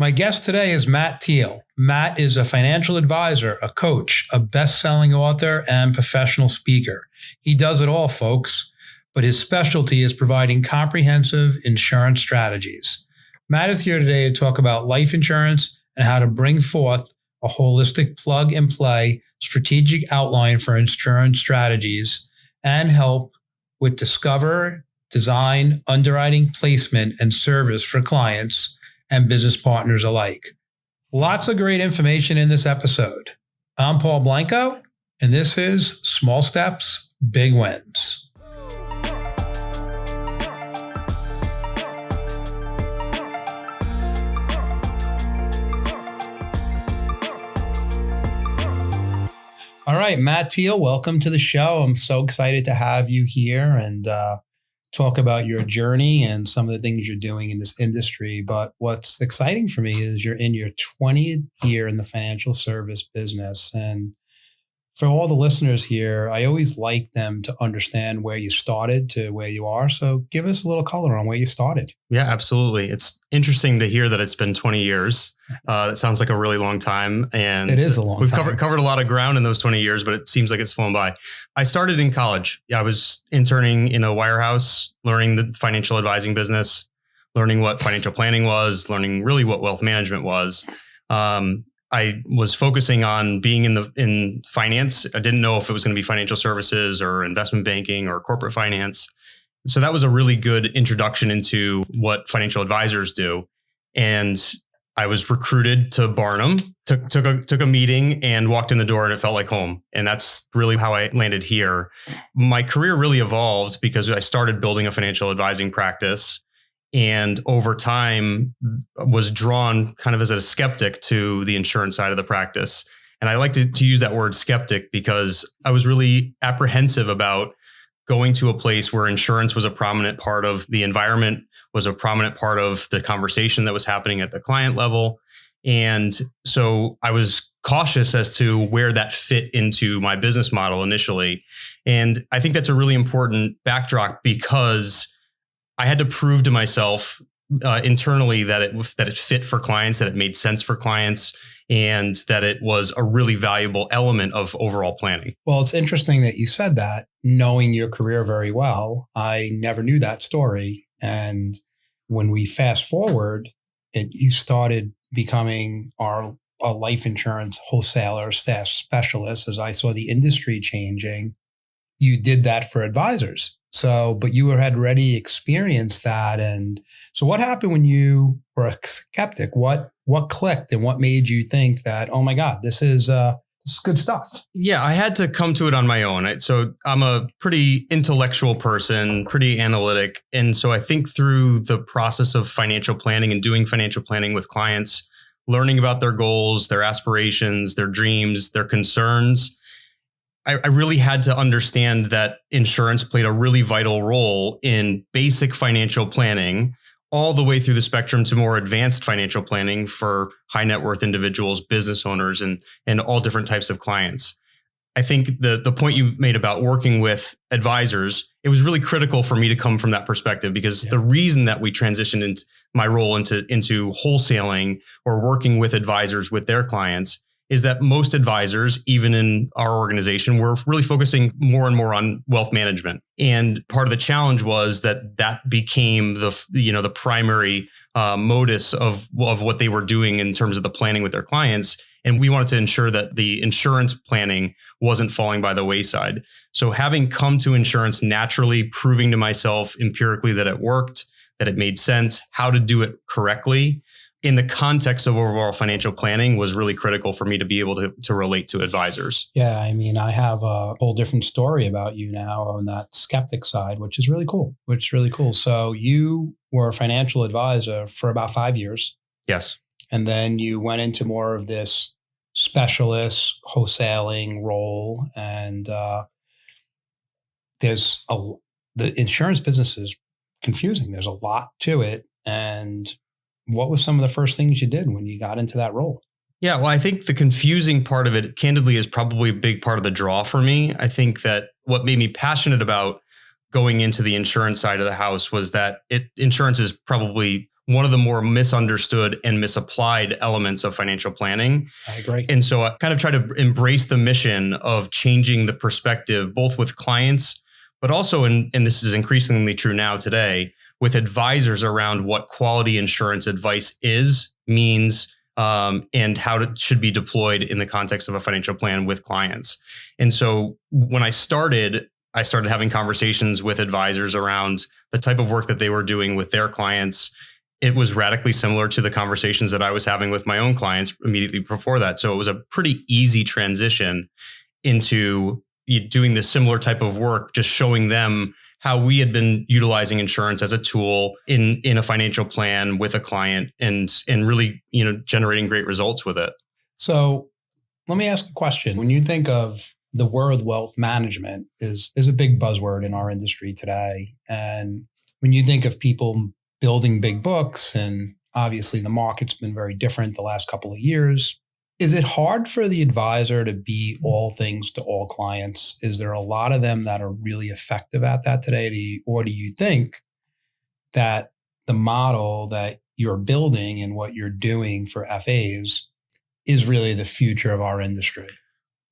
My guest today is Matt Teel. Matt is a financial advisor, a coach, a best-selling author, and professional speaker. He does it all, folks, but his specialty is providing comprehensive insurance strategies. Matt is here today to talk about life insurance and how to bring forth a holistic plug-and-play strategic outline for insurance strategies and help with discover, design, underwriting, placement, and service for clients and business partners alike. Lots of great information in this episode. I'm Paul Blanco, and this is Small Steps, Big Wins. All right, Matt Teel, welcome to the show. I'm so excited to have you here and talk about your journey and some of the things you're doing in this industry. But what's exciting for me is you're in your 20th year in the financial service business. And for all the listeners here, I always like them to understand where you started to where you are. So give us a little color on where you started. Yeah, absolutely. It's interesting to hear that it's been 20 years. It sounds like a really long time. And it is a long time. We've covered a lot of ground in those 20 years, but it seems like it's flown by. I started in college. I was interning in a wirehouse, learning the financial advising business, learning what financial planning was, learning really what wealth management was. I was focusing on being in finance. I didn't know if it was going to be financial services or investment banking or corporate finance. So that was a really good introduction into what financial advisors do. And I was recruited to Barnum, took a meeting and walked in the door, and it felt like home. And that's really how I landed here. My career really evolved because I started building a financial advising practice. And over time was drawn kind of as a skeptic to the insurance side of the practice. And I like to use that word skeptic because I was really apprehensive about going to a place where insurance was a prominent part of the environment, was a prominent part of the conversation that was happening at the client level. And so I was cautious as to where that fit into my business model initially. And I think that's a really important backdrop because I had to prove to myself internally that it fit for clients, that it made sense for clients, and that it was a really valuable element of overall planning. Well, it's interesting that you said that, knowing your career very well. I never knew that story. And when we fast forward, you started becoming a life insurance wholesaler / specialist. As I saw the industry changing, you did that for advisors. So, but you had already experienced that. And so what happened when you were a skeptic? What clicked and what made you think that, oh my God, this is good stuff? Yeah, I had to come to it on my own. So I'm a pretty intellectual person, pretty analytic. And so I think through the process of financial planning and doing financial planning with clients, learning about their goals, their aspirations, their dreams, their concerns, I really had to understand that insurance played a really vital role in basic financial planning, all the way through the spectrum to more advanced financial planning for high net worth individuals, business owners, and all different types of clients. I think the point you made about working with advisors, it was really critical for me to come from that perspective, because the reason that we transitioned into my role into wholesaling or working with advisors with their clients is that most advisors, even in our organization, were really focusing more and more on wealth management. And part of the challenge was that became the primary modus of what they were doing in terms of the planning with their clients. And we wanted to ensure that the insurance planning wasn't falling by the wayside. So having come to insurance naturally, proving to myself empirically that it worked, that it made sense, how to do it correctly in the context of overall financial planning was really critical for me to be able to relate to advisors. Yeah, I mean, I have a whole different story about you now on that skeptic side, which is really cool. So you were a financial advisor for about 5 years. Yes. And then you went into more of this specialist wholesaling role. And the insurance business is confusing. There's a lot to it. And what was some of the first things you did when you got into that role? Yeah, well, I think the confusing part of it, candidly, is probably a big part of the draw for me. I think that what made me passionate about going into the insurance side of the house was that insurance is probably one of the more misunderstood and misapplied elements of financial planning. I agree. And so I kind of try to embrace the mission of changing the perspective, both with clients, but also, and this is increasingly true now today, with advisors around what quality insurance advice means, and how it should be deployed in the context of a financial plan with clients. And so when I started having conversations with advisors around the type of work that they were doing with their clients. It was radically similar to the conversations that I was having with my own clients immediately before that. So it was a pretty easy transition into doing this similar type of work, just showing them how we had been utilizing insurance as a tool in a financial plan with a client and really, generating great results with it. So let me ask a question. When you think of the word wealth management is a big buzzword in our industry today. And when you think of people building big books, and obviously the market's been very different the last couple of years, is it hard for the advisor to be all things to all clients? Is there a lot of them that are really effective at that today? Or do you think that the model that you're building and what you're doing for FAs is really the future of our industry?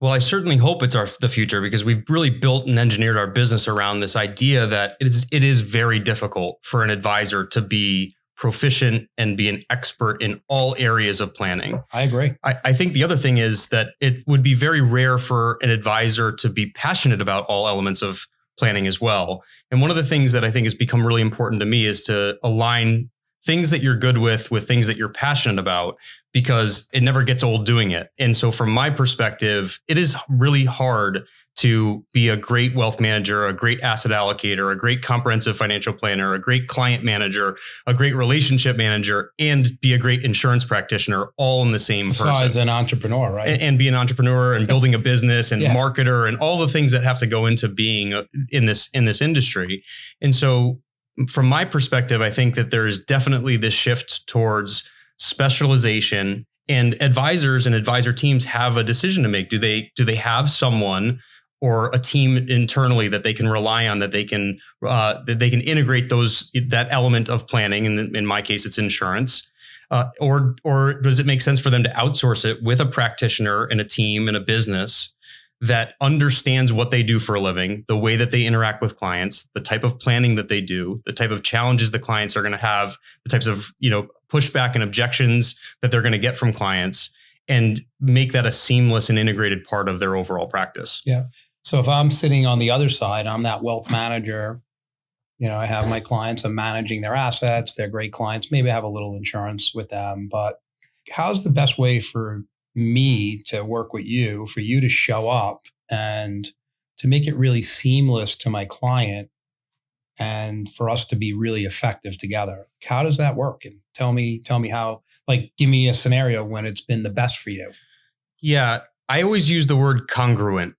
Well, I certainly hope it's the future, because we've really built and engineered our business around this idea that it is very difficult for an advisor to be proficient and be an expert in all areas of planning. I agree. I think the other thing is that it would be very rare for an advisor to be passionate about all elements of planning as well. And one of the things that I think has become really important to me is to align things that you're good with things that you're passionate about, because it never gets old doing it. And so from my perspective, it is really hard to be a great wealth manager, a great asset allocator, a great comprehensive financial planner, a great client manager, a great relationship manager, and be a great insurance practitioner, all in the same person. Besides an entrepreneur, right? And be an entrepreneur and building a business and marketer and all the things that have to go into being in this industry. And so from my perspective, I think that there is definitely this shift towards specialization, and advisors and advisor teams have a decision to make. Do they have someone or a team internally that they can rely on, that they can integrate that element of planning? And in my case, it's insurance. Or does it make sense for them to outsource it with a practitioner and a team and a business that understands what they do for a living, the way that they interact with clients, the type of planning that they do, the type of challenges the clients are going to have, the types of, pushback and objections that they're going to get from clients, and make that a seamless and integrated part of their overall practice. Yeah. So if I'm sitting on the other side, I'm that wealth manager, I have my clients, I'm managing their assets, they're great clients, maybe I have a little insurance with them, but how's the best way for me to work with you, for you to show up and to make it really seamless to my client and for us to be really effective together? How does that work? And tell me how, give me a scenario when it's been the best for you. Yeah. I always use the word congruent.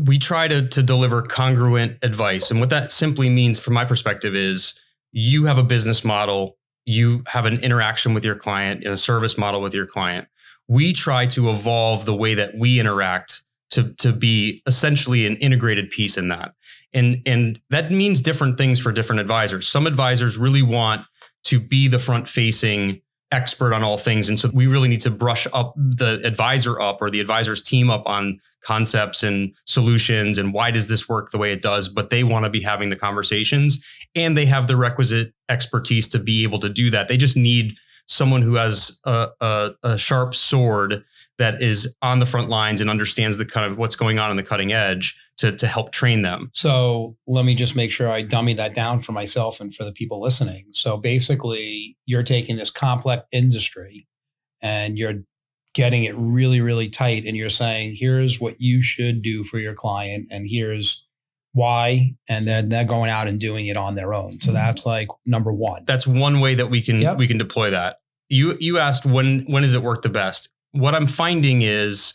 We try to deliver congruent advice. And what that simply means from my perspective is you have a business model, you have an interaction with your client and a service model with your client. We try to evolve the way that we interact to be essentially an integrated piece in that. And that means different things for different advisors. Some advisors really want to be the front-facing expert on all things. And so we really need to brush up the advisor up, or the advisor's team up, on concepts and solutions and why does this work the way it does. But they want to be having the conversations, and they have the requisite expertise to be able to do that. They just need someone who has a sharp sword that is on the front lines and understands the kind of what's going on the cutting edge to help train them. So let me just make sure I dummy that down for myself and for the people listening. So basically, you're taking this complex industry and you're getting it really, really tight. And you're saying, here's what you should do for your client, and here's why. And then they're going out and doing it on their own. So that's number one. That's one way that we can deploy that. You asked when does it work the best? What I'm finding is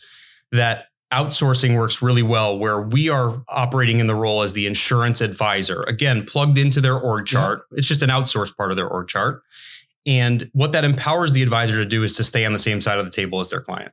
that outsourcing works really well where we are operating in the role as the insurance advisor, again, plugged into their org chart. It's just an outsourced part of their org chart. And what that empowers the advisor to do is to stay on the same side of the table as their client.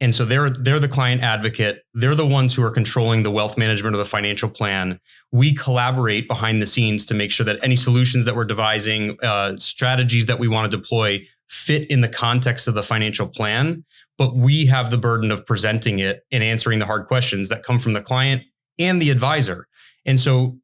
And so they're the client advocate. They're the ones who are controlling the wealth management of the financial plan. We collaborate behind the scenes to make sure that any solutions that we're devising, strategies that we want to deploy fit in the context of the financial plan. But we have the burden of presenting it and answering the hard questions that come from the client and the advisor. And so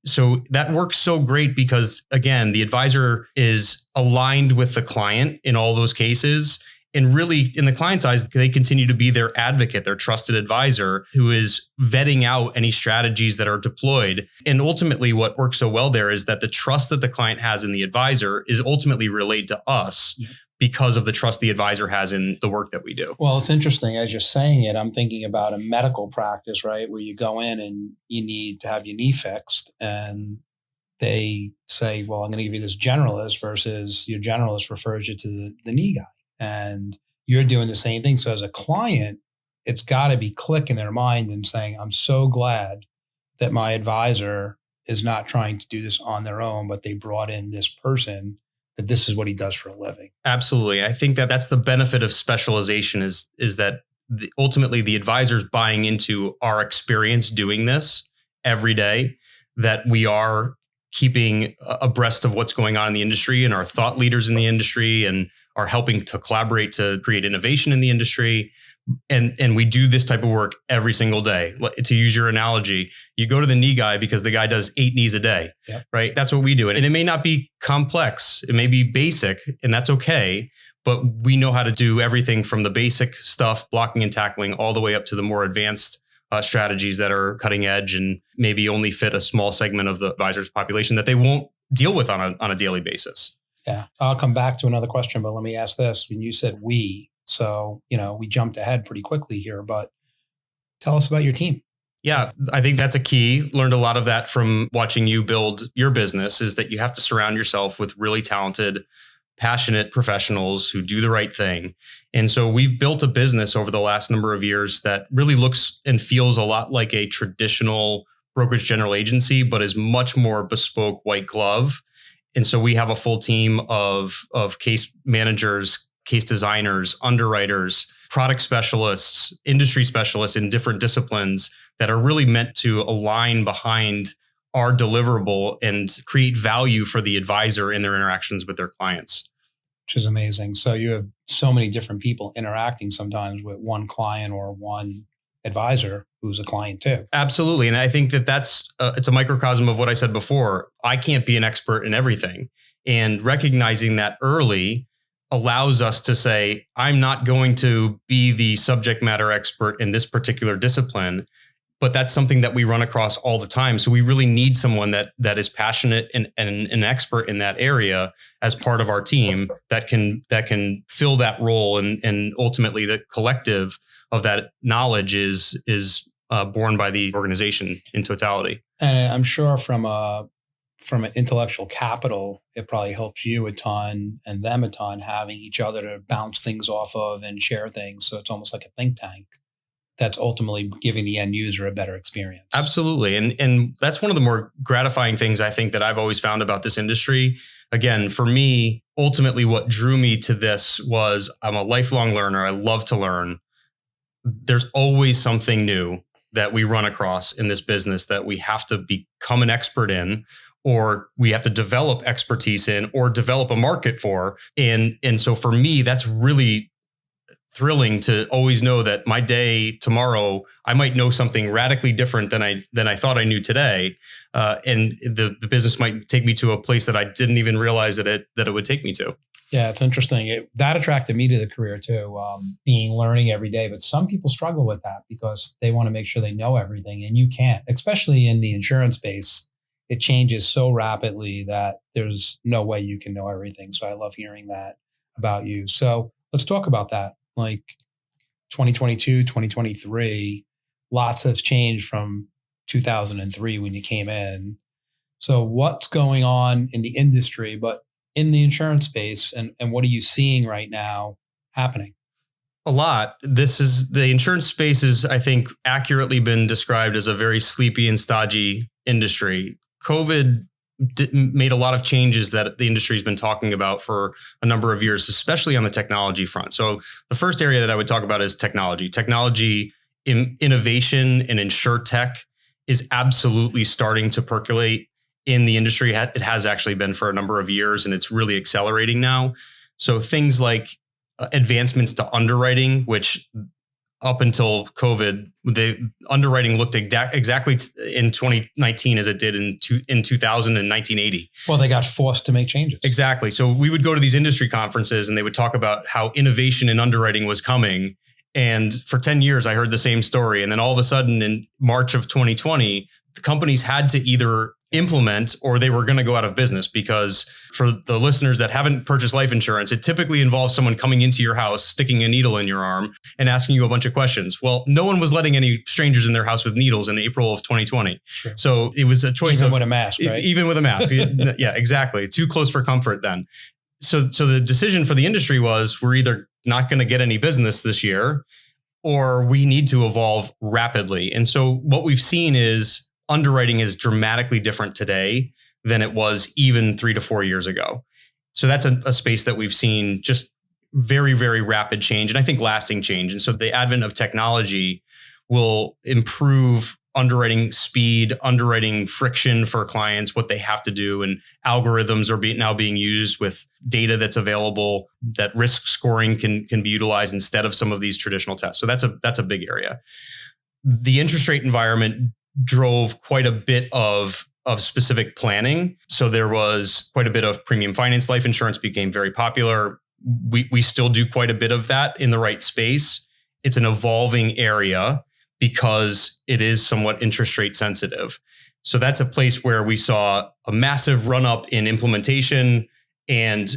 that works so great because, again, the advisor is aligned with the client in all those cases. And really, in the client's eyes, they continue to be their advocate, their trusted advisor who is vetting out any strategies that are deployed. And ultimately, what works so well there is that the trust that the client has in the advisor is ultimately relayed to us because of the trust the advisor has in the work that we do. Well, it's interesting. As you're saying it, I'm thinking about a medical practice, right? Where you go in and you need to have your knee fixed. And they say, well, I'm going to give you this generalist versus your generalist refers you to the knee guy. And you're doing the same thing. So as a client, it's got to be clicking their mind and saying, I'm so glad that my advisor is not trying to do this on their own, but they brought in this person that this is what he does for a living. Absolutely. I think that that's the benefit of specialization is that ultimately the advisor's buying into our experience doing this every day, that we are keeping abreast of what's going on in the industry and our thought leaders in the industry and are helping to collaborate to create innovation in the industry. And we do this type of work every single day. To use your analogy, you go to the knee guy because the guy does 8 knees a day, right? That's what we do. And it may not be complex. It may be basic, and that's okay. But we know how to do everything from the basic stuff, blocking and tackling, all the way up to the more advanced strategies that are cutting edge and maybe only fit a small segment of the advisor's population that they won't deal with on a daily basis. Yeah. I'll come back to another question, but let me ask this. When you said we, so, we jumped ahead pretty quickly here, but tell us about your team. Yeah, I think that's a key. Learned a lot of that from watching you build your business, is that you have to surround yourself with really talented, passionate professionals who do the right thing. And so we've built a business over the last number of years that really looks and feels a lot like a traditional brokerage general agency, but is much more bespoke white glove. And so we have a full team of case managers, case designers, underwriters, product specialists, industry specialists in different disciplines that are really meant to align behind our deliverable and create value for the advisor in their interactions with their clients. Which is amazing. So you have so many different people interacting sometimes with one client or one advisor who's a client too. Absolutely. And I think that it's a microcosm of what I said before. I can't be an expert in everything. And recognizing that early allows us to say, I'm not going to be the subject matter expert in this particular discipline, but that's something that we run across all the time. So we really need someone that is passionate and an expert in that area as part of our team that can fill that role. And ultimately the collective of that knowledge is borne by the organization in totality. And I'm sure from an intellectual capital, it probably helps you a ton and them a ton, having each other to bounce things off of and share things. So it's almost like a think tank that's ultimately giving the end user a better experience. Absolutely. And that's one of the more gratifying things I think that I've always found about this industry. Again, for me, ultimately what drew me to this was I'm a lifelong learner. I love to learn. There's always something new that we run across in this business that we have to become an expert in, or we have to develop expertise in, or develop a market for. And so for me, that's really thrilling to always know that my day tomorrow, I might know something radically different than I thought I knew today. And the business might take me to a place that I didn't even realize that it would take me to. Yeah, it's interesting. That attracted me to the career too, being learning every day. But some people struggle with that because they want to make sure they know everything, and you can't, especially in the insurance space. It changes so rapidly that there's no way you can know everything. So I love hearing that about you. So let's talk about that. Like 2022, 2023, lots has changed from 2003 when you came in. So what's going on in the industry, but in the insurance space, and what are you seeing right now happening? A lot. The insurance space is, I think, accurately been described as a very sleepy and stodgy industry. COVID made a lot of changes that the industry has been talking about for a number of years, especially on the technology front. So the first area that I would talk about is technology. Technology, innovation, and insurtech is absolutely starting to percolate in the industry. It has actually been for a number of years, and it's really accelerating now. So things like advancements to underwriting, which up until COVID, the underwriting looked exactly in 2019 as it did in 2000 and 1980. Well, they got forced to make changes. Exactly. So we would go to these industry conferences and they would talk about how innovation in underwriting was coming. And for 10 years, I heard the same story. And then all of a sudden in March of 2020, the companies had to either implement or they were going to go out of business, because for the listeners that haven't purchased life insurance, it typically involves someone coming into your house, sticking a needle in your arm and asking you a bunch of questions. Well, no one was letting any strangers in their house with needles in April of 2020. Sure. So it was a choice even with a mask, right? Even with a mask. Yeah, exactly. Too close for comfort then. So the decision for the industry was, we're either not going to get any business this year or we need to evolve rapidly. And so what we've seen is underwriting is dramatically different today than it was even 3 to 4 years ago. So that's a space that we've seen just very, very rapid change, and I think lasting change. And so the advent of technology will improve underwriting speed, underwriting friction for clients, what they have to do, and algorithms are now being used with data that's available, that risk scoring can be utilized instead of some of these traditional tests. So that's a big area. The interest rate environment drove quite a bit of specific planning. So there was quite a bit of premium finance life insurance became very popular. We still do quite a bit of that in the right space. It's an evolving area because it is somewhat interest rate sensitive. So that's a place where we saw a massive run up in implementation, and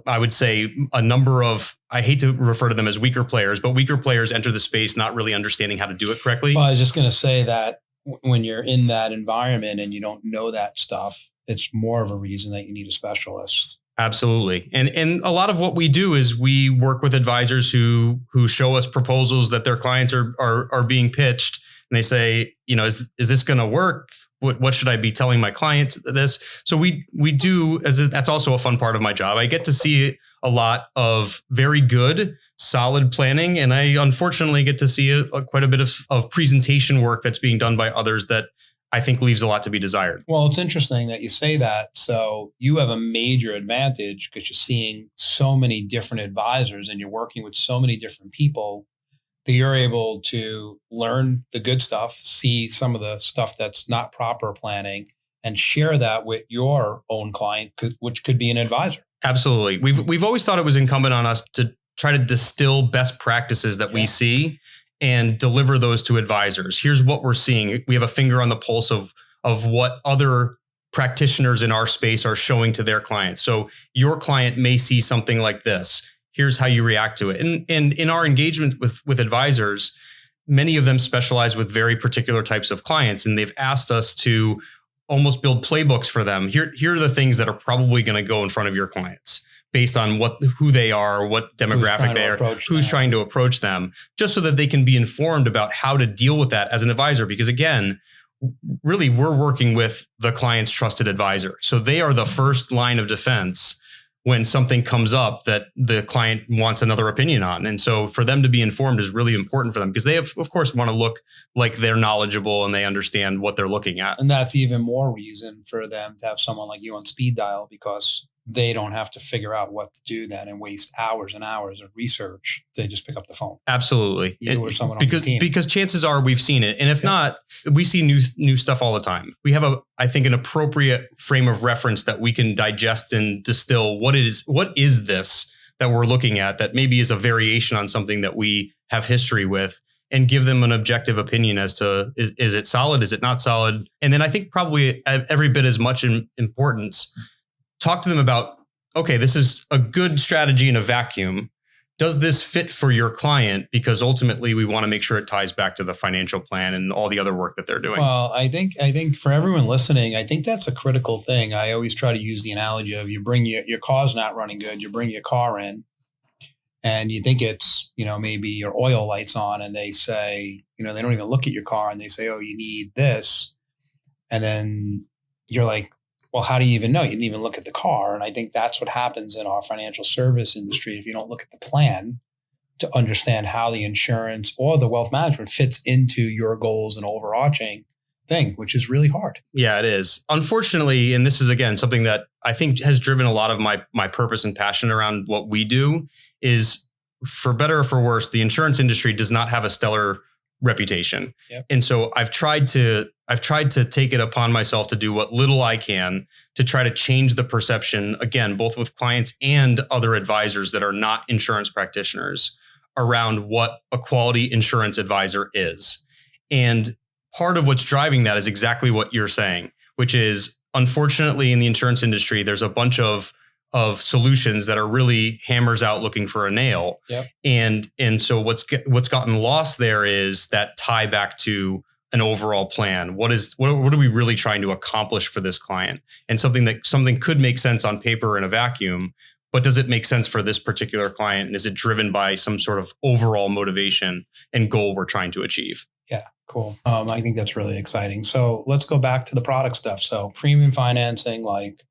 I would say a number of, I hate to refer to them as weaker players, but weaker players enter the space not really understanding how to do it correctly. Well, I was just going to say that when you're in that environment and you don't know that stuff, it's more of a reason that you need a specialist. Absolutely. And a lot of what we do is we work with advisors who show us proposals that their clients are being pitched. And they say, is this going to work? What should I be telling my client this? So we do, that's also a fun part of my job. I get to see a lot of very good, solid planning. And I unfortunately get to see quite a bit of presentation work that's being done by others that I think leaves a lot to be desired. Well, it's interesting that you say that. So you have a major advantage because you're seeing so many different advisors and you're working with so many different people that you're able to learn the good stuff, see some of the stuff that's not proper planning, and share that with your own client, which could be an advisor. Absolutely. We've always thought it was incumbent on us to try to distill best practices that we see and deliver those to advisors. Here's what we're seeing. We have a finger on the pulse of what other practitioners in our space are showing to their clients. So your client may see something like this. Here's how you react to it. And in our engagement with advisors, many of them specialize with very particular types of clients, and they've asked us to almost build playbooks for them. Here are the things that are probably going to go in front of your clients based on who they are, what demographic they are, who's trying to approach them, just so that they can be informed about how to deal with that as an advisor. Because again, really, we're working with the client's trusted advisor. So they are the first line of defense when something comes up that the client wants another opinion on. And so for them to be informed is really important for them, because they of course want to look like they're knowledgeable and they understand what they're looking at. And that's even more reason for them to have someone like you on speed dial, because they don't have to figure out what to do then and waste hours and hours of research. They just pick up the phone. Absolutely. Or someone on your team. Because chances are we've seen it. And if not, we see new stuff all the time. We have I think an appropriate frame of reference that we can digest and distill what is this that we're looking at that maybe is a variation on something that we have history with, and give them an objective opinion as to, is it solid? Is it not solid? And then I think probably every bit as much in importance, talk to them about, okay, this is a good strategy in a vacuum. Does this fit for your client? Because ultimately we want to make sure it ties back to the financial plan and all the other work that they're doing. Well, I think for everyone listening, I think that's a critical thing. I always try to use the analogy of, you bring your car's not running good. You bring your car in and you think it's, maybe your oil light's on, and they say, they don't even look at your car and they say, oh, you need this. And then you're like, Well, how do you even know? You didn't even look at the car. And I think that's what happens in our financial service industry. If you don't look at the plan to understand how the insurance or the wealth management fits into your goals and overarching thing, which is really hard. Yeah, it is. Unfortunately, and this is again something that I think has driven a lot of my purpose and passion around what we do, is for better or for worse, the insurance industry does not have a stellar reputation. Yep. And so I've tried to take it upon myself to do what little I can to try to change the perception, again, both with clients and other advisors that are not insurance practitioners, around what a quality insurance advisor is. And part of what's driving that is exactly what you're saying, which is, unfortunately, in the insurance industry, there's a bunch of solutions that are really hammers out looking for a nail. Yep. And so what's gotten lost there is that tie back to an overall plan. What are we really trying to accomplish for this client? And something could make sense on paper in a vacuum, but does it make sense for this particular client? And is it driven by some sort of overall motivation and goal we're trying to achieve? Yeah, cool. I think that's really exciting. So let's go back to the product stuff. So premium financing, like,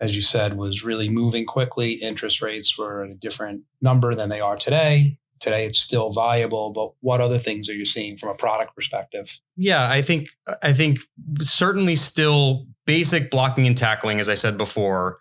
as you said, was really moving quickly. Interest rates were at a different number than they are today. Today, it's still viable, but what other things are you seeing from a product perspective? Yeah, I think certainly still basic blocking and tackling, as I said before.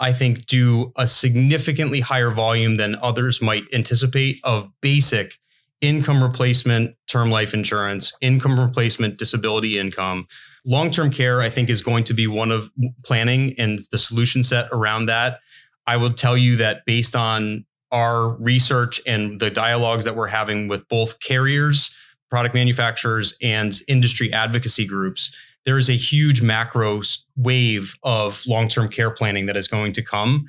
I think do a significantly higher volume than others might anticipate of basic income replacement, term life insurance, income replacement, disability income. Long-term care, I think, is going to be one of planning and the solution set around that. I will tell you that based on our research and the dialogues that we're having with both carriers, product manufacturers, and industry advocacy groups, there is a huge macro wave of long-term care planning that is going to come.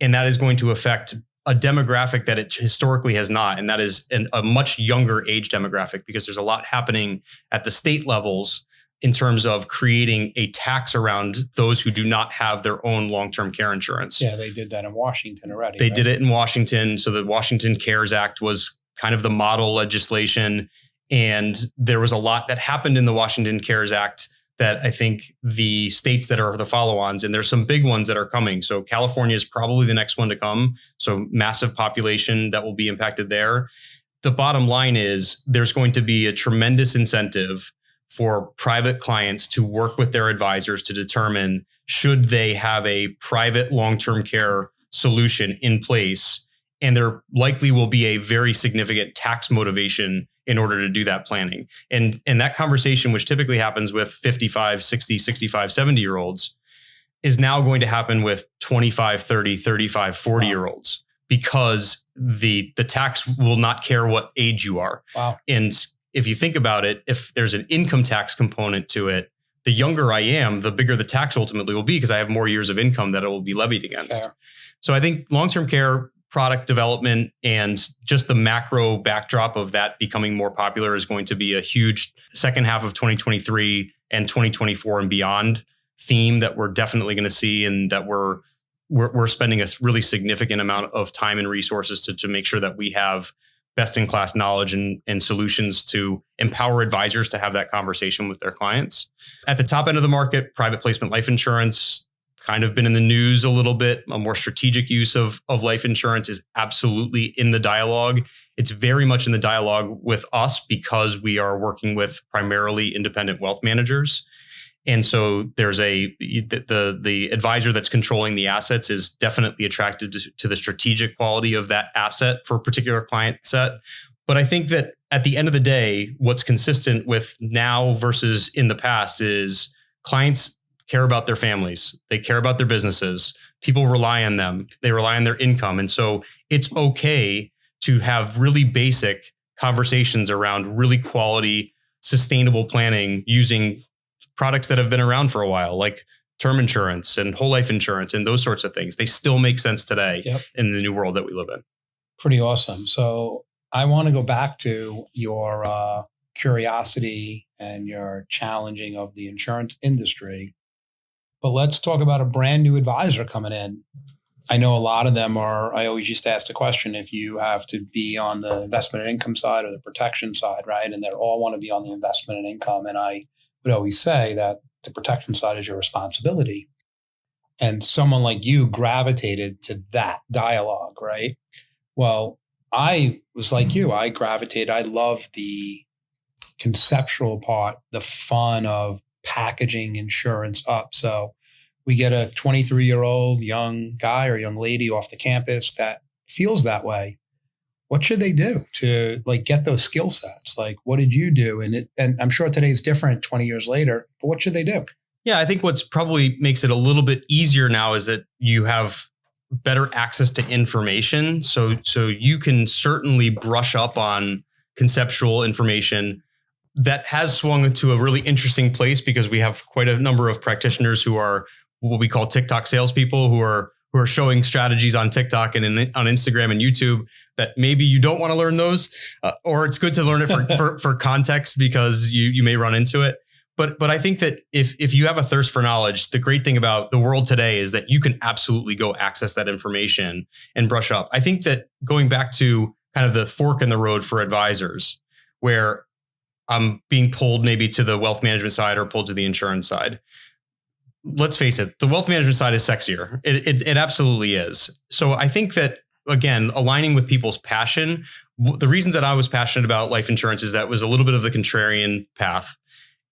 And that is going to affect a demographic that it historically has not. And that is a much younger age demographic, because there's a lot happening at the state levels in terms of creating a tax around those who do not have their own long-term care insurance. Yeah, they did that in Washington already. They did it in Washington. So the Washington CARES Act was kind of the model legislation. And there was a lot that happened in the Washington CARES Act that I think the states that are the follow-ons, and there's some big ones that are coming. So California is probably the next one to come. So massive population that will be impacted there. The bottom line is there's going to be a tremendous incentive for private clients to work with their advisors to determine should they have a private long-term care solution in place. And there likely will be a very significant tax motivation in order to do that planning. And that conversation, which typically happens with 55, 60, 65, 70-year-olds, is now going to happen with 25, 30, 35, 40-year-olds, because the tax will not care what age you are. Wow. And if you think about it, if there's an income tax component to it, the younger I am, the bigger the tax ultimately will be, because I have more years of income that it will be levied against. Fair. So I think long-term care product development and just the macro backdrop of that becoming more popular is going to be a huge second half of 2023 and 2024 and beyond theme that we're definitely going to see, and that we're spending a really significant amount of time and resources to make sure that we have best-in-class knowledge and solutions to empower advisors to have that conversation with their clients. At the top end of the market, private placement life insurance kind of been in the news a little bit. A more strategic use of life insurance is absolutely in the dialogue. It's very much in the dialogue with us because we are working with primarily independent wealth managers. And so there's the advisor that's controlling the assets is definitely attracted to the strategic quality of that asset for a particular client set. But I think that at the end of the day, what's consistent with now versus in the past is clients care about their families. They care about their businesses. People rely on them. They rely on their income. And so it's okay to have really basic conversations around really quality, sustainable planning using products that have been around for a while, like term insurance and whole life insurance and those sorts of things. They still make sense today in the new world that we live in. Pretty awesome. So I want to go back to your curiosity and your challenging of the insurance industry. But let's talk about a brand new advisor coming in. I know a lot of them I always used to ask the question if you have to be on the investment and income side or the protection side, right? And they all want to be on the investment and income. And I would always say that the protection side is your responsibility. And someone like you gravitated to that dialogue, right? Well, I was like you. I gravitated. I love the conceptual part, the fun of packaging insurance up. So we get a 23-year-old young guy or young lady off the campus that feels that way. What should they do to like get those skill sets? Like, what did you do? And I'm sure today's different 20 years later, but what should they do? Yeah, I think what's probably makes it a little bit easier now is that you have better access to information. So you can certainly brush up on conceptual information that has swung into a really interesting place because we have quite a number of practitioners who are what we call TikTok salespeople who are showing strategies on TikTok and on Instagram and YouTube that maybe you don't want to learn those, or it's good to learn it for context because you may run into it. But I think that if you have a thirst for knowledge, the great thing about the world today is that you can absolutely go access that information and brush up. I think that going back to kind of the fork in the road for advisors, where I'm being pulled maybe to the wealth management side or pulled to the insurance side. Let's face it, the wealth management side is sexier. It absolutely is. So I think that, again, aligning with people's passion, the reasons that I was passionate about life insurance is that was a little bit of the contrarian path,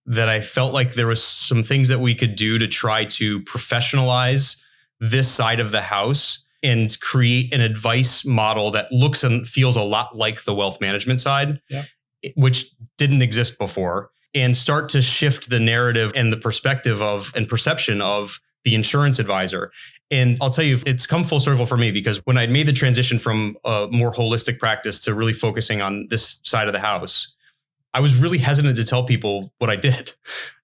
that I felt like there was some things that we could do to try to professionalize this side of the house and create an advice model that looks and feels a lot like the wealth management side, which didn't exist before, and start to shift the narrative and the perspective of and perception of the insurance advisor. And I'll tell you, it's come full circle for me because when I made the transition from a more holistic practice to really focusing on this side of the house, I was really hesitant to tell people what I did.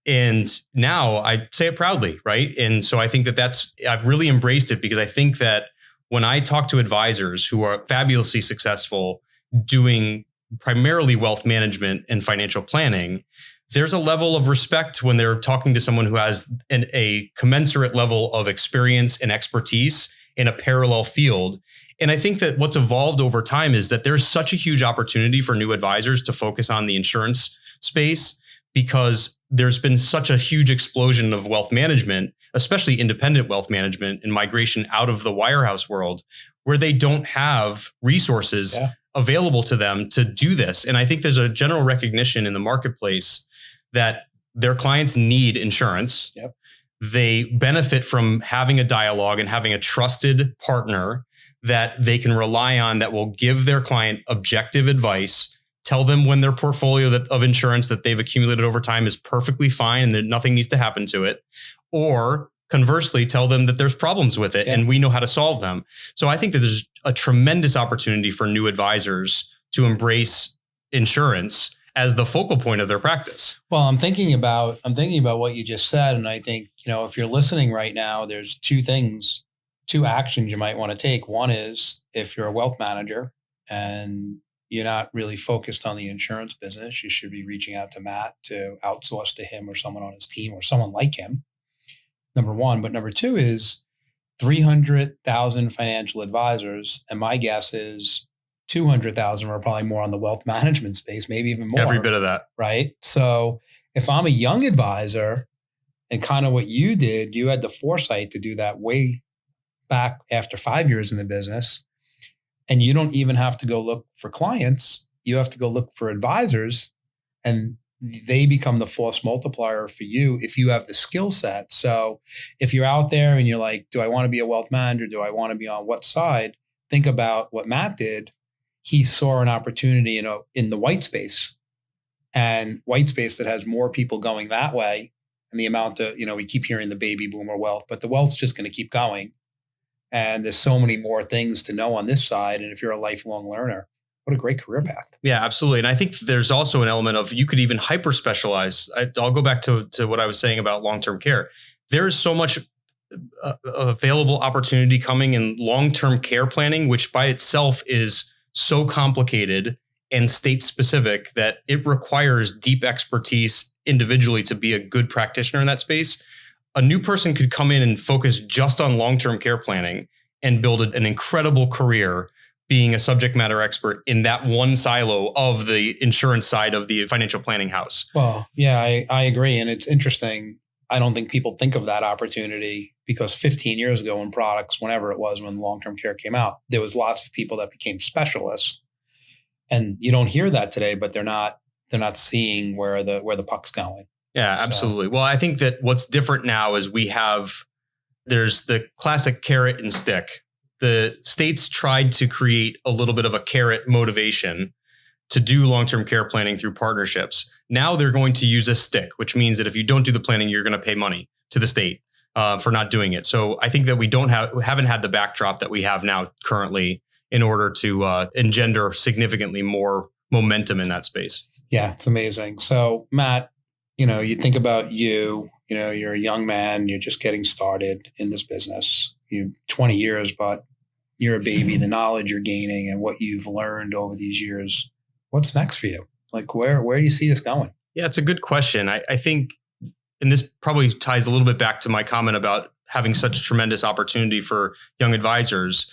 And now I say it proudly, right? And so I think that I've really embraced it because I think that when I talk to advisors who are fabulously successful doing primarily wealth management and financial planning, there's a level of respect when they're talking to someone who has a commensurate level of experience and expertise in a parallel field. And I think that what's evolved over time is that there's such a huge opportunity for new advisors to focus on the insurance space because there's been such a huge explosion of wealth management, especially independent wealth management and migration out of the wirehouse world where they don't have resources available to them to do this. And I think there's a general recognition in the marketplace that their clients need insurance. They benefit from having a dialogue and having a trusted partner that they can rely on that will give their client objective advice, tell them when their portfolio of insurance that they've accumulated over time is perfectly fine and that nothing needs to happen to it, or conversely, tell them that there's problems with it and we know how to solve them. So I think that there's a tremendous opportunity for new advisors to embrace insurance as the focal point of their practice. Well, I'm thinking about what you just said. And I think, if you're listening right now, there's two actions you might want to take. One is if you're a wealth manager and you're not really focused on the insurance business, you should be reaching out to Matt to outsource to him or someone on his team or someone like him. Number one. But number two is 300,000 financial advisors. And my guess is 200,000 are probably more on the wealth management space, maybe even more. Every bit of that. Right. So if I'm a young advisor and kind of what you did, you had the foresight to do that way back after 5 years in the business. And you don't even have to go look for clients. You have to go look for advisors and they become the force multiplier for you if you have the skill set. So if you're out there and you're like, do I want to be a wealth manager? Do I want to be on what side? Think about what Matt did. He saw an opportunity in the white space, and white space that has more people going that way. And the amount of, we keep hearing the baby boomer wealth, but the wealth's just going to keep going. And there's so many more things to know on this side. And if you're a lifelong learner, what a great career path. Yeah, absolutely. And I think there's also an element of you could even hyper specialize. I'll go back to what I was saying about long-term care. There's so much available opportunity coming in long-term care planning, which by itself is so complicated and state specific that it requires deep expertise individually to be a good practitioner in that space. A new person could come in and focus just on long-term care planning and build an incredible career being a subject matter expert in that one silo of the insurance side of the financial planning house. Well, yeah, I agree. And it's interesting. I don't think people think of that opportunity because 15 years ago when products, whenever it was, when long-term care came out, there was lots of people that became specialists. And you don't hear that today, but they're not seeing where the puck's going. Yeah, absolutely. Well, I think that what's different now is there's the classic carrot and stick. The states tried to create a little bit of a carrot motivation to do long-term care planning through partnerships. Now they're going to use a stick, which means that if you don't do the planning, you're going to pay money to the state for not doing it. So I think that we haven't had the backdrop that we have now currently in order to engender significantly more momentum in that space. Yeah, it's amazing. So Matt, you think about you're a young man, you're just getting started in this business. You're 20 years, but you're a baby. The knowledge you're gaining and what you've learned over these years, what's next for you? Like where do you see this going? Yeah, it's a good question. I think, and this probably ties a little bit back to my comment about having such tremendous opportunity for young advisors.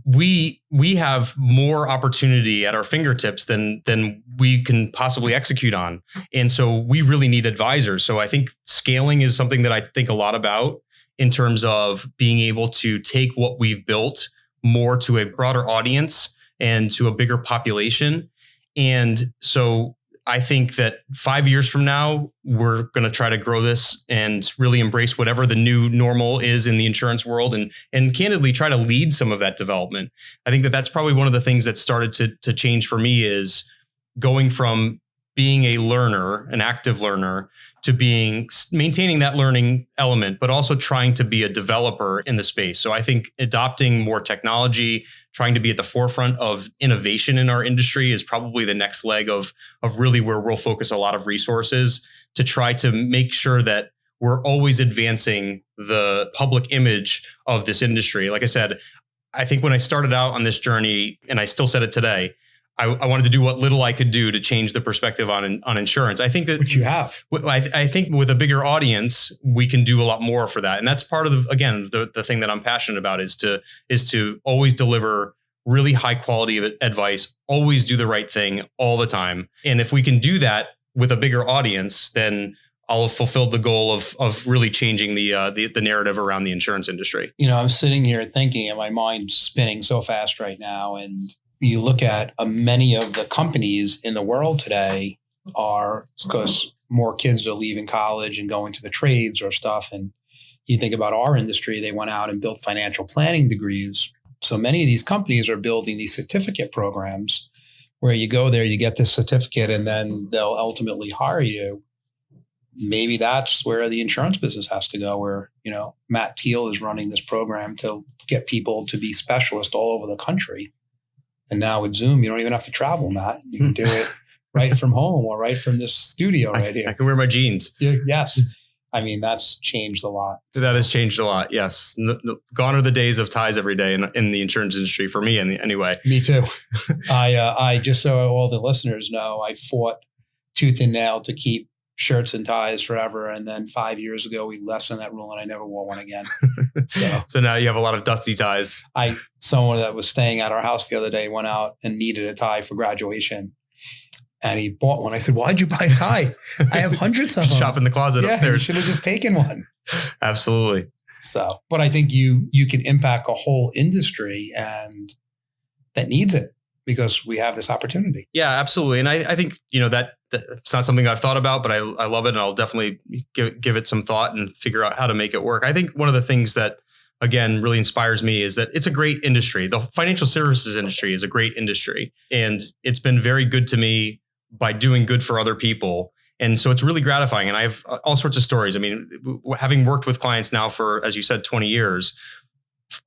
We have more opportunity at our fingertips than we can possibly execute on. And so we really need advisors. So I think scaling is something that I think a lot about in terms of being able to take what we've built more to a broader audience and to a bigger population. And so I think that 5 years from now, we're going to try to grow this and really embrace whatever the new normal is in the insurance world and candidly try to lead some of that development. I think that that's probably one of the things that started to change for me is going from being a learner, an active learner, to maintaining that learning element, but also trying to be a developer in the space. So I think adopting more technology, trying to be at the forefront of innovation in our industry is probably the next leg of really where we'll focus a lot of resources to try to make sure that we're always advancing the public image of this industry. Like I said, I think when I started out on this journey, and I still said it today, I wanted to do what little I could do to change the perspective on insurance. I think that which you have. I think with a bigger audience, we can do a lot more for that, and that's part of the thing that I'm passionate about is to always deliver really high quality advice, always do the right thing all the time. And if we can do that with a bigger audience, then I'll have fulfilled the goal of really changing the narrative around the insurance industry. I'm sitting here thinking, and my mind's spinning so fast right now, and you look at many of the companies in the world today are because more kids are leaving college and going to the trades or stuff. And you think about our industry, they went out and built financial planning degrees. So many of these companies are building these certificate programs where you go there, you get this certificate, and then they'll ultimately hire you. Maybe that's where the insurance business has to go, where, Matt Teel is running this program to get people to be specialists all over the country. And now with Zoom, you don't even have to travel, Matt. You can do it right from home or right from this studio right here. I can wear my jeans. Yes. I mean, that's changed a lot. That has changed a lot. Yes. Gone are the days of ties every day in the insurance industry for me anyway. Me too. I just so all the listeners know, I fought tooth and nail to keep shirts and ties forever. And then 5 years ago, we lessened that rule and I never wore one again. So now you have a lot of dusty ties. Someone that was staying at our house the other day went out and needed a tie for graduation. And he bought one. I said, why'd you buy a tie? I have hundreds of them. Shop in the closet upstairs. You should have just taken one. Absolutely. So, but I think you can impact a whole industry and that needs it because we have this opportunity. Yeah, absolutely. And I think, that it's not something I've thought about, but I love it. And I'll definitely give it some thought and figure out how to make it work. I think one of the things that, again, really inspires me is that it's a great industry. The financial services industry is a great industry. And it's been very good to me by doing good for other people. And so it's really gratifying. And I have all sorts of stories. I mean, having worked with clients now for, as you said, 20 years,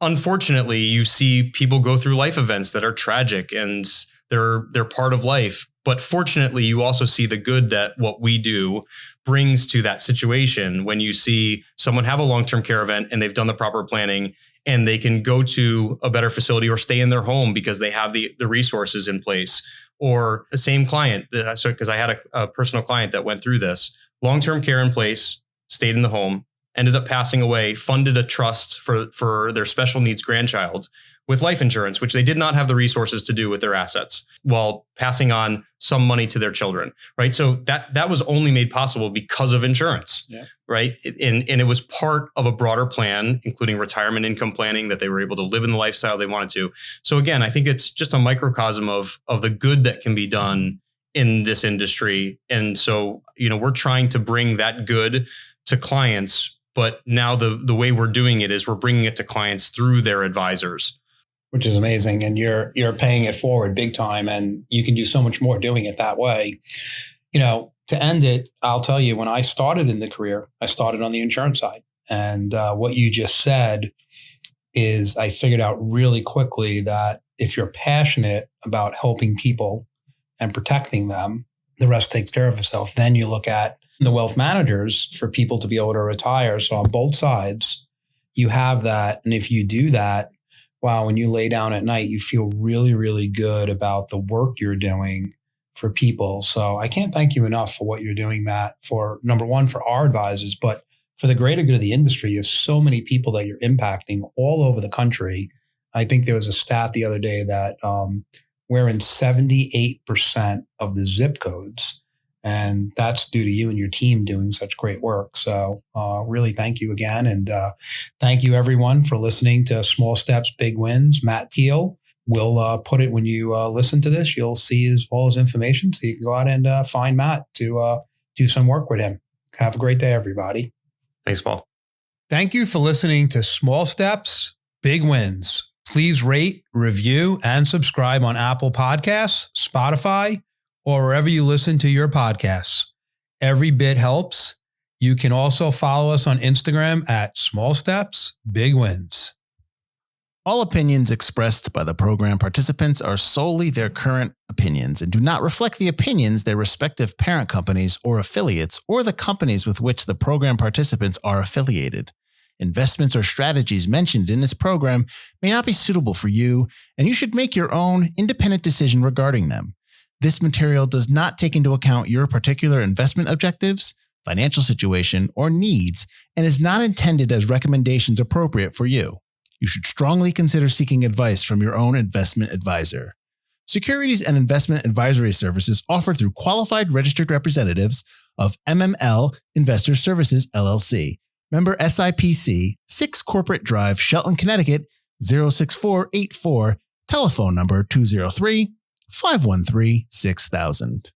unfortunately, you see people go through life events that are tragic and they're part of life. But fortunately, you also see the good that what we do brings to that situation when you see someone have a long-term care event and they've done the proper planning and they can go to a better facility or stay in their home because they have the resources in place. Or the same client, because I had a personal client that went through this, long-term care in place, stayed in the home, ended up passing away, funded a trust for their special needs grandchild with life insurance, which they did not have the resources to do with their assets, while passing on some money to their children, right? So that was only made possible because of insurance, right? And it was part of a broader plan, including retirement income planning, that they were able to live in the lifestyle they wanted to. So again, I think it's just a microcosm of the good that can be done in this industry. And so, we're trying to bring that good to clients, but now the way we're doing it is we're bringing it to clients through their advisors. Which is amazing. And you're paying it forward big time, and you can do so much more doing it that way. To end it, I'll tell you, when I started in the career, I started on the insurance side. And what you just said is I figured out really quickly that if you're passionate about helping people and protecting them, the rest takes care of itself. Then you look at the wealth managers for people to be able to retire. So on both sides, you have that. And if you do that, wow, when you lay down at night, you feel really, really good about the work you're doing for people. So I can't thank you enough for what you're doing, Matt, for number one, for our advisors, but for the greater good of the industry. You have so many people that you're impacting all over the country. I think there was a stat the other day that we're in 78% of the zip codes. And that's due to you and your team doing such great work. So really thank you again. And thank you everyone for listening to Small Steps, Big Wins. Matt Teel. We'll put it when you listen to this. You'll see all his information. So you can go out and find Matt to do some work with him. Have a great day, everybody. Thanks, Paul. Thank you for listening to Small Steps, Big Wins. Please rate, review, and subscribe on Apple Podcasts, Spotify, or wherever you listen to your podcasts. Every bit helps. You can also follow us on Instagram at Small Steps, Big Wins. All opinions expressed by the program participants are solely their current opinions and do not reflect the opinions their respective parent companies or affiliates or the companies with which the program participants are affiliated. Investments or strategies mentioned in this program may not be suitable for you, and you should make your own independent decision regarding them. This material does not take into account your particular investment objectives, financial situation, or needs, and is not intended as recommendations appropriate for you. You should strongly consider seeking advice from your own investment advisor. Securities and investment advisory services offered through qualified registered representatives of MML Investor Services, LLC. Member SIPC, 6 Corporate Drive, Shelton, Connecticut, 06484, telephone number 203-513-6000.